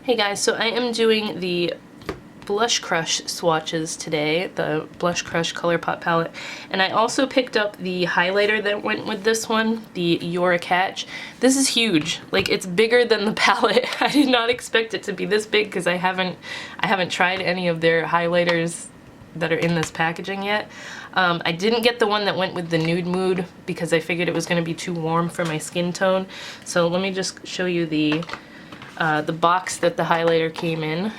Hey guys, so I am doing the Blush Crush swatches today, the Blush Crush ColourPop palette, and I also picked up the highlighter that went with this one, the You're a Catch. This is huge. Like, it's bigger than the palette. I did not expect it to be this big because I haven't tried any of their highlighters that are in this packaging yet. I didn't get the one that went with the Nude Mood because I figured it was going to be too warm for my skin tone. So let me just show you the box that the highlighter came in.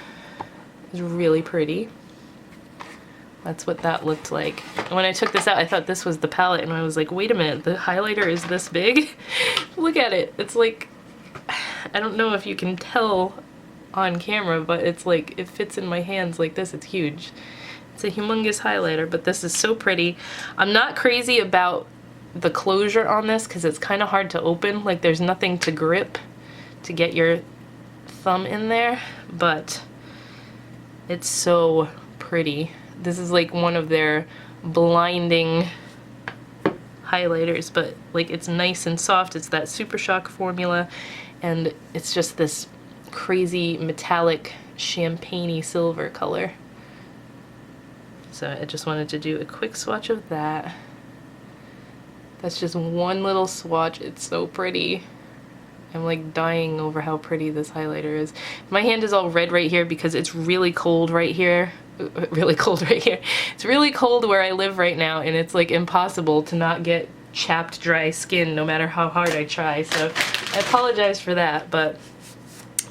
Is really pretty. That's what that looked like. And when I took this out, I thought this was the palette, and I was like, wait a minute, the highlighter is this big? Look at it. It's like, I don't know if you can tell on camera, but it's like, it fits in my hands like this. It's huge. It's a humongous highlighter, but this is so pretty. I'm not crazy about the closure on this because it's kind of hard to open. Like, there's nothing to grip to get your thumb in there, but it's so pretty. This is like one of their blinding highlighters, but like it's nice and soft. It's that Super Shock formula, and it's just this crazy metallic champagne-y silver color. So I just wanted to do a quick swatch of that. That's just one little swatch. It's so pretty. I'm like dying over how pretty this highlighter is. My hand is all red right here because it's really cold right here. Really cold right here. It's really cold where I live right now, and it's like impossible to not get chapped dry skin no matter how hard I try. So I apologize for that, but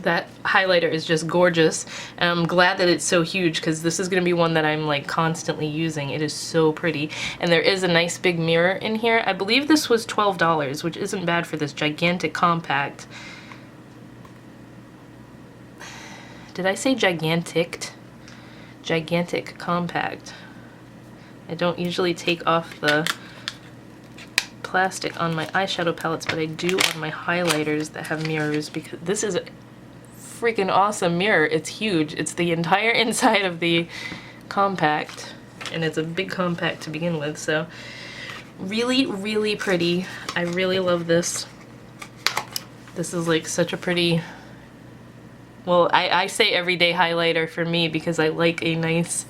that highlighter is just gorgeous, and I'm glad that it's so huge because this is going to be one that I'm like constantly using. It is so pretty, and there is a nice big mirror in here. I believe this was $12, which isn't bad for this gigantic compact. Did I say gigantic? Gigantic compact. I don't usually take off the plastic on my eyeshadow palettes, but I do on my highlighters that have mirrors because this is freaking awesome mirror. It's huge. It's the entire inside of the compact, and it's a big compact to begin with, so really, really pretty. I really love this. This is like such a pretty, well, I say everyday highlighter for me because I like a nice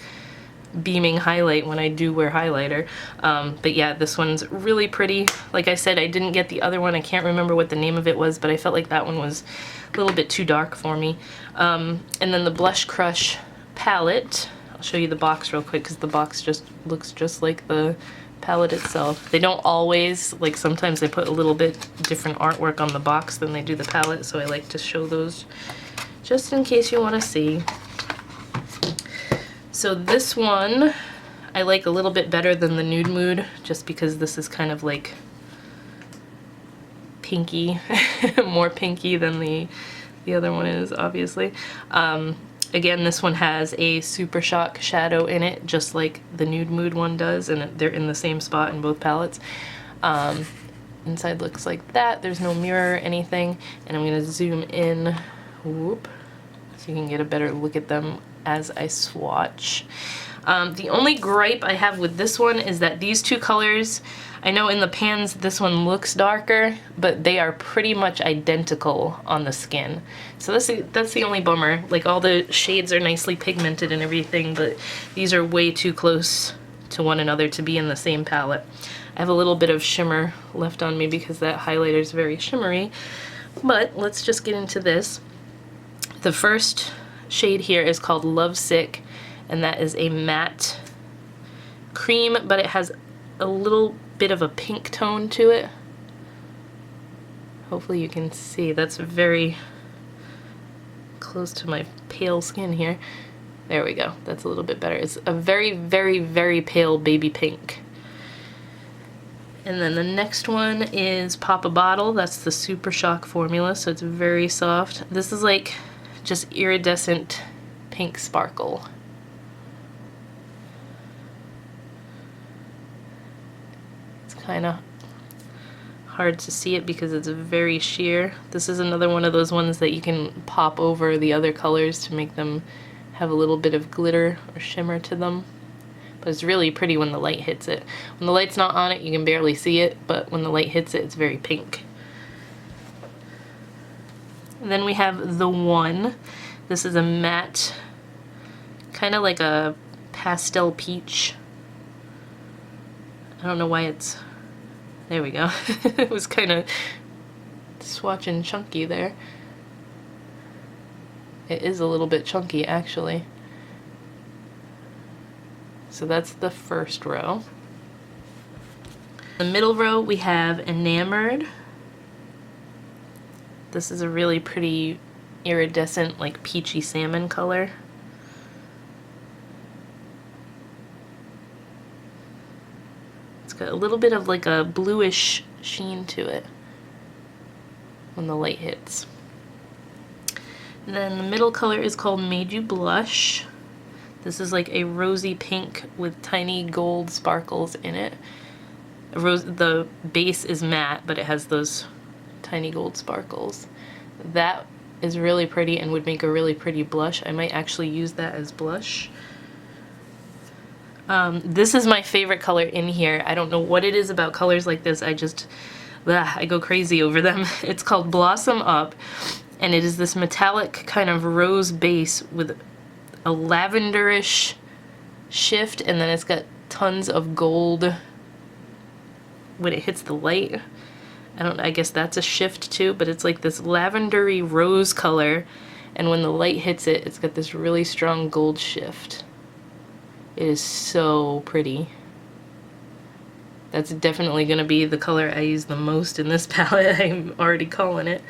beaming highlight when I do wear highlighter. But yeah, this one's really pretty. Like I said, I didn't get the other one. I can't remember what the name of it was, but I felt like that one was a little bit too dark for me. And then the Blush Crush palette. I'll show you the box real quick because the box just looks just like the palette itself. They don't always, like sometimes they put a little bit different artwork on the box than they do the palette, so I like to show those just in case you want to see. So this one I like a little bit better than the Nude Mood, just because this is kind of like pinky, more pinky than the other one is, obviously. Again, this one has a Super Shock shadow in it, just like the Nude Mood one does, and they're in the same spot in both palettes. Inside looks like that. There's no mirror or anything, and I'm going to zoom in, whoop, so you can get a better look at them as I swatch. The only gripe I have with this one is that these two colors, I know in the pans this one looks darker, but they are pretty much identical on the skin. So that's the only bummer. Like, all the shades are nicely pigmented and everything, but these are way too close to one another to be in the same palette. I have a little bit of shimmer left on me because that highlighter is very shimmery, but let's just get into this. The first shade here is called Lovesick, and that is a matte cream, but it has a little bit of a pink tone to it. Hopefully you can see. That's very close to my pale skin here. There we go. That's a little bit better. It's a very, very, very pale baby pink. And then the next one is Pop a Bottle. That's the Super Shock formula, so it's very soft. This is like just iridescent pink sparkle. It's kind of hard to see it because it's very sheer. This is another one of those ones that you can pop over the other colors to make them have a little bit of glitter or shimmer to them. But it's really pretty when the light hits it. When the light's not on it, you can barely see it, but when the light hits it, it's very pink. And then we have the One. This is a matte, kind of like a pastel peach. I don't know why it's, there we go. It was kind of swatching chunky there. It is a little bit chunky actually. So that's the first row. The middle row we have Enamored. This is a really pretty iridescent, like peachy salmon color. It's got a little bit of like a bluish sheen to it when the light hits. And then the middle color is called Made You Blush. This is like a rosy pink with tiny gold sparkles in it. The base is matte, but it has those tiny gold sparkles. That is really pretty and would make a really pretty blush. I might actually use that as blush. This is my favorite color in here. I don't know what it is about colors like this. I go crazy over them. It's called Blossom Up, and it is this metallic kind of rose base with a lavenderish shift, and then it's got tons of gold when it hits the light. I guess that's a shift too, but it's like this lavendery rose color, and when the light hits it, it's got this really strong gold shift. It is so pretty. That's definitely gonna be the color I use the most in this palette. I'm already calling it.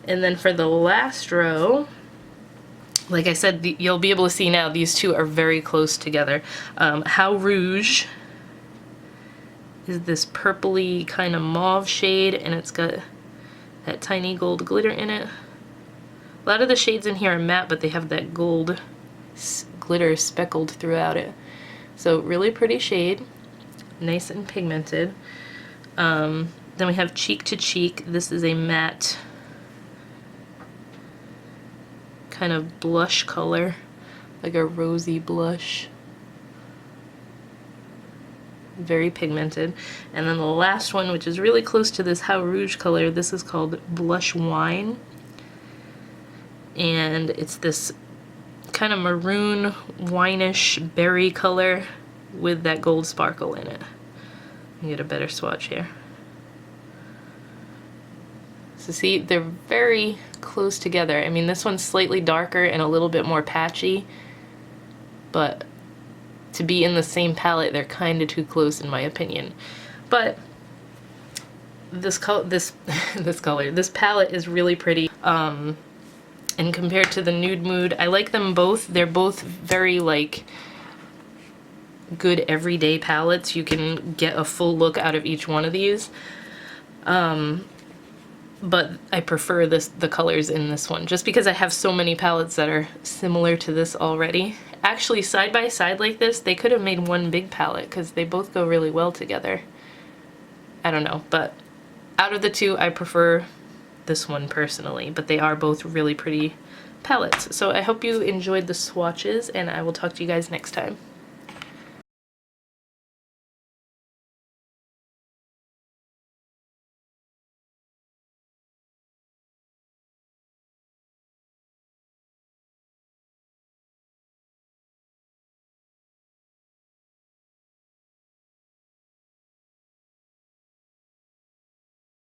And then for the last row, like I said, you'll be able to see now these two are very close together. How Rouge is this purpley kind of mauve shade, and it's got that tiny gold glitter in it. A lot of the shades in here are matte, but they have that gold glitter speckled throughout it. So really pretty shade, nice and pigmented. Then we have Cheek to Cheek. This is a matte kind of blush color, like a rosy blush. Very pigmented. And then the last one, which is really close to this How Rouge color, this is called Blush Wine. And it's this kind of maroon, wine-ish berry color with that gold sparkle in it. Let me get a better swatch here. So see, they're very close together. I mean, this one's slightly darker and a little bit more patchy, but to be in the same palette, they're kind of too close in my opinion. But this palette is really pretty. And compared to the Nude Mood, I like them both. They're both very like good everyday palettes. You can get a full look out of each one of these. But I prefer the colors in this one, just because I have so many palettes that are similar to this already. Actually, side by side like this, they could have made one big palette because they both go really well together. I don't know, but out of the two, I prefer this one personally, but they are both really pretty palettes. So I hope you enjoyed the swatches, and I will talk to you guys next time.